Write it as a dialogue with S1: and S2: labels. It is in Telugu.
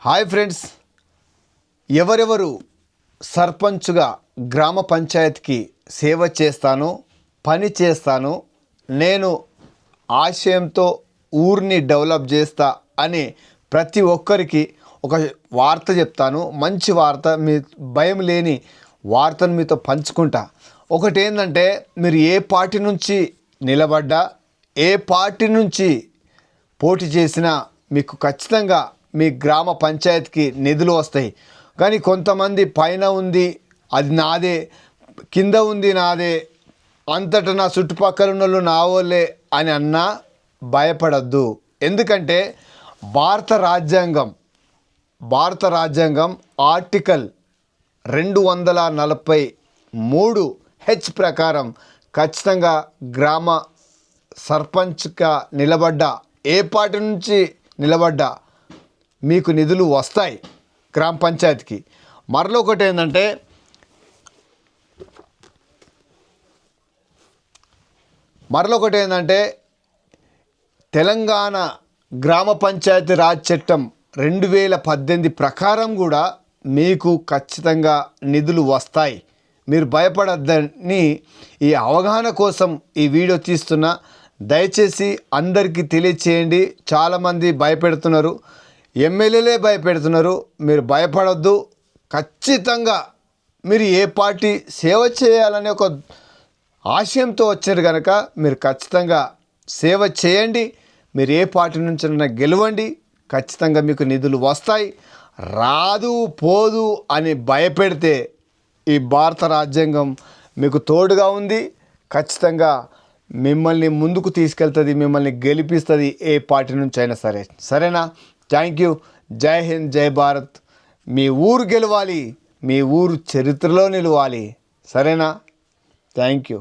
S1: హాయ్ ఫ్రెండ్స్, ఎవరెవరు సర్పంచ్గా గ్రామ పంచాయతీకి సేవ చేస్తాను, పని చేస్తాను, నేను ఆశయంతో ఊరిని డెవలప్ చేస్తా అని ప్రతి ఒక్కరికి ఒక వార్త చెప్తాను. మంచి వార్త, మీ భయం లేని వార్తను మీతో పంచుకుంటా. ఒకటి ఏంటంటే, మీరు ఏ పార్టీ నుంచి నిలబడ్డా, ఏ పార్టీ నుంచి పోటీ చేసినా మీకు ఖచ్చితంగా మీ గ్రామ పంచాయతీకి నిధులు వస్తాయి. కానీ కొంతమంది పైన ఉంది అది నాదే, కింద ఉంది నాదే, అంతటా నా చుట్టుపక్కల ఉన్న వాళ్ళు నా వాళ్ళే అని అన్నా భయపడద్దు. ఎందుకంటే భారత రాజ్యాంగం ఆర్టికల్ 243H ప్రకారం ఖచ్చితంగా గ్రామ సర్పంచ్గా నిలబడ్డా, ఏ పార్టీ నుంచి నిలబడ్డా మీకు నిధులు వస్తాయి గ్రామ పంచాయతీకి. మరొకటి ఏంటంటే తెలంగాణ గ్రామ పంచాయతీ రాజ్ చట్టం 2018 ప్రకారం కూడా మీకు ఖచ్చితంగా నిధులు వస్తాయి. మీరు భయపడద్దని ఈ అవగాహన కోసం ఈ వీడియో తీస్తున్నా. దయచేసి అందరికీ తెలియచేయండి. చాలామంది భయపెడుతున్నారు, ఎమ్మెల్యేలే భయపెడుతున్నారు. మీరు భయపడద్దు. ఖచ్చితంగా మీరు ఏ పార్టీ సేవ చేయాలనే ఒక ఆశయంతో వచ్చారు కనుక మీరు ఖచ్చితంగా సేవ చేయండి. మీరు ఏ పార్టీ నుంచి గెలవండి, ఖచ్చితంగా మీకు నిధులు వస్తాయి. రాదు పోదు అని భయపెడితే ఈ భారత రాజ్యాంగం మీకు తోడుగా ఉంది. ఖచ్చితంగా మిమ్మల్ని ముందుకు తీసుకెళ్తుంది, మిమ్మల్ని గెలిపిస్తుంది, ఏ పార్టీ నుంచి అయినా సరే. సరేనా? Thank you. జై హింద్, జై భారత్. మీ ఊరు గెలవాలి, మీ ఊరు చరిత్రలో నిలవాలి. సరేనా? Thank you.